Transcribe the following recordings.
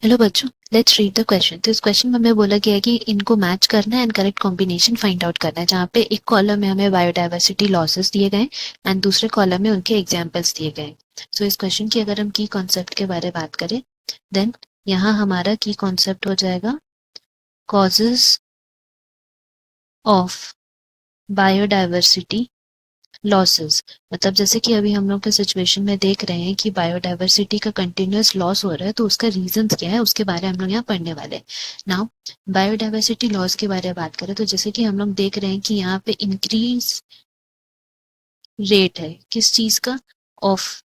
Hello बच्चों, let's read the question. तो इस क्वेश्चन में हमें बोला गया है कि इनको मैच करना है and correct combination find out करना है, जहाँ पे एक कॉलम में हमें बायोडाइवर्सिटी लॉसेस दिए गए एंड दूसरे कॉलम में उनके एग्जांपल्स दिए गए। सो इस क्वेश्चन की अगर हम की कॉन्सेप्ट के बारे में बात करें, देन यहाँ हमारा की कॉन्सेप्ट हो जाएगा कॉजेस ऑफ बायोडाइवर्सिटी लॉसेस। मतलब जैसे कि अभी हम लोग के सिचुएशन में देख रहे हैं कि बायोडाइवर्सिटी का कंटिन्यूअस लॉस हो रहा है, तो उसका रीजन क्या है उसके बारे में हम लोग यहाँ पढ़ने वाले हैं। नाउ बायोडाइवर्सिटी लॉस के बारे में बात करें तो जैसे कि हम लोग देख रहे हैं कि यहाँ पे इंक्रीज रेट है किस चीज का, of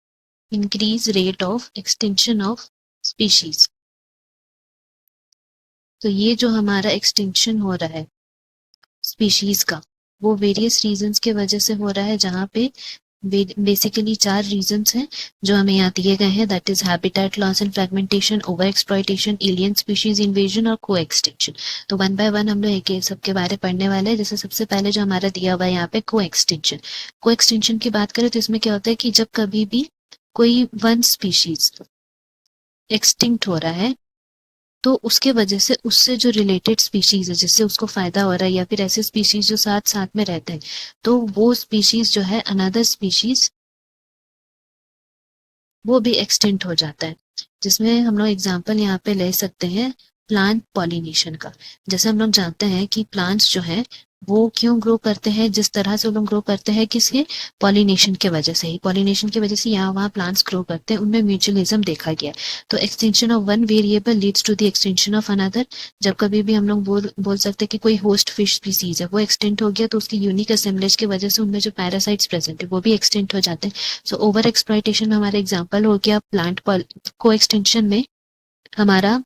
increase rate of extinction of species. तो ये जो हमारा एक्सटिंक्शन हो रहा है स्पीशीज का, वो वेरियस रीजंस के वजह से हो रहा है, जहाँ पे बेसिकली 4 रीजंस हैं जो हमें यहाँ दिए गए हैं। That is habitat loss and fragmentation, over exploitation, alien species invasion और को एक्सटिंक्शन। तो वन बाय वन हम लोग एक एक सबके बारे पढ़ने वाले हैं। जैसे सबसे पहले जो हमारा दिया हुआ है यहाँ पे को एक्सटिंक्शन। को एक्सटिंक्शन की बात करें तो इसमें क्या होता है कि जब कभी भी कोई वन स्पीशीज एक्सटिंक्ट हो रहा है तो उसके वजह से उससे जो रिलेटेड स्पीशीज है जिससे उसको फायदा हो रहा है, या फिर ऐसे स्पीशीज जो साथ साथ में रहते हैं, तो वो स्पीशीज जो है अनदर स्पीशीज वो भी एक्सटिंक्ट हो जाता है। जिसमें हम लोग एग्जांपल यहाँ पे ले सकते हैं प्लांट पॉलिनेशन का। जैसे हम लोग जानते हैं कि प्लांट्स जो है वो क्यों ग्रो करते हैं, जिस तरह से वो लोग ग्रो करते हैं, किसके, पॉलिनेशन के वजह से ही। पॉलिनेशन की वजह से यहाँ वहाँ प्लांट्स ग्रो करते हैं, उनमें म्यूचुअलिज्म देखा गया है। तो extension of one variable leads to the extension of another. जब कभी भी हम लोग बोल सकते हैं कि कोई होस्ट फिश स्पीसीज है वो एक्सटेंट हो गया, तो उसकी यूनिक असेंबलेज की वजह से उनमें जो पैरासाइट्स प्रेजेंट है वो भी एक्सटेंट हो जाते हैं। सो ओवर एक्सप्लॉयटेशन में हमारा एग्जाम्पल हो गया प्लांट को एक्सटेंशन में हमारा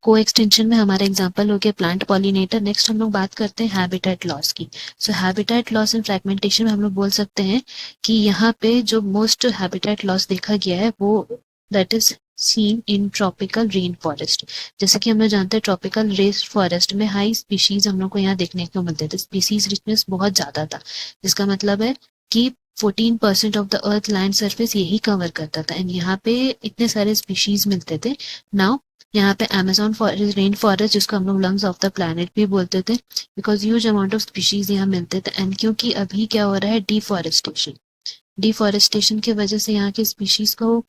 को एक्सटेंशन में हमारा एग्जांपल हो गया प्लांट पॉलिनेटर। नेक्स्ट हम लोग बात करते हैं हैबिटेट लॉस की। सो हैबिटेट लॉस एंड फ्रैगमेंटेशन में हम लोग बोल सकते हैं कि यहाँ पे जो मोस्ट हैबिटेट लॉस देखा गया है वो that is seen in tropical rain forest. जैसे कि हम लोग जानते हैं ट्रॉपिकल रेन फॉरेस्ट में हाई स्पीशीज हम लोग को यहाँ देखने को मिलते थे, स्पीशीज रिचनेस बहुत ज्यादा था, जिसका मतलब है कि 14% of the earth land surface यही कवर करता था एंड यहाँ पे इतने सारे स्पीशीज मिलते थे। नाउ यहाँ पे अमेजोन फॉरेस्ट, रेन फॉरेस्ट, जिसको हम लोग लंग्स ऑफ द प्लैनेट भी बोलते थे, because huge amount of species यहाँ मिलते थे। एंड क्योंकि अभी क्या हो रहा है, डिफॉरेस्टेशन की वजह से यहाँ के स्पीशीज को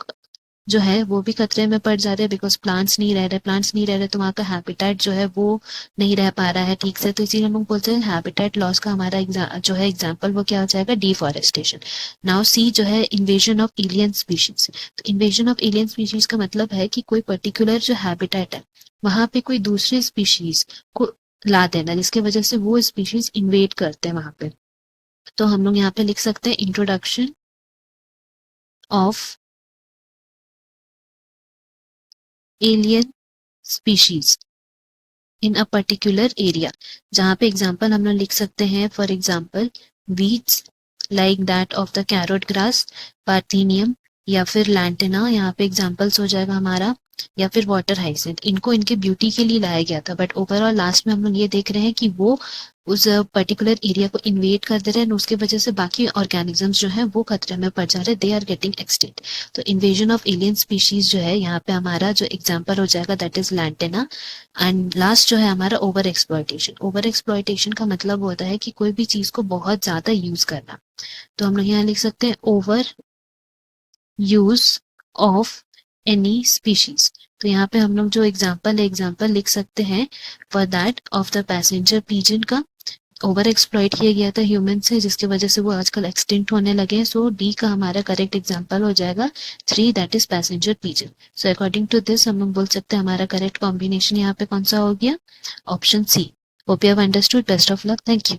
जो है वो भी खतरे में पड़ जा रहे हैं, बिकॉज प्लांट्स नहीं रह रहे तो वहाँ का हैबिटेट जो है वो नहीं रह पा रहा है ठीक से। तो इसीलिए हम लोग बोलते हैं हैबिटेट लॉस का हमारा जो है एग्जाम्पल वो क्या हो जाएगा, डिफॉरेस्टेशन। नाउ सी जो है इन्वेजन ऑफ एलियन स्पीशीज। तो इन्वेजन ऑफ एलियन स्पीशीज का मतलब है कि कोई पर्टिकुलर जो हैबिटेट है वहां पे कोई दूसरे स्पीशीज को ला देना, जिसकी वजह से वो स्पीशीज इन्वेड करते हैं वहां पे। तो हम लोग यहाँ पे लिख सकते हैं introduction of alien species in a particular area. जहाँ पे एग्जाम्पल हम लोग लिख सकते हैं, for example weeds like that of the carrot grass, parthenium, या फिर लैंटेना, यहाँ पे एग्जाम्पल्स हो जाएगा हमारा, या फिर वाटर हाइसिंथ। इनको इनके ब्यूटी के लिए लाया गया था, बट ओवरऑल लास्ट में हम लोग ये देख रहे हैं कि वो उस पर्टिकुलर एरिया को इन्वेड कर दे रहे हैं, उसके वजह से बाकी ऑर्गेनिजम्स जो है वो खतरे में पड़ जा रहे हैं, दे आर गेटिंग एक्सटिंक्ट। तो इन्वेजन ऑफ एलियन स्पीशीज जो है यहाँ पे हमारा जो एग्जाम्पल हो जाएगा that is lantana. And last जो है हमारा ओवर एक्सप्लॉयटेशन। ओवर एक्सप्लॉयटेशन का मतलब होता है कि कोई भी चीज को बहुत ज्यादा यूज करना। तो हम लोग यहाँ लिख सकते हैं over use of any species. तो यहाँ पे हम लोग जो एग्जाम्पल लिख सकते हैं for that of the passenger pigeon का। ओवर एक्सप्लॉइट किया गया था ह्यूमन से, जिसकी वजह से वो आजकल एक्सटिंक्ट होने लगे हैं। सो डी का हमारा करेक्ट एग्जाम्पल हो जाएगा 3, that is passenger pigeon. So according to this हम लोग बोल सकते हैं हमारा करेक्ट कॉम्बिनेशन यहाँ पे कौन सा हो गया, option C. Hope you have understood. Best of luck, thank you.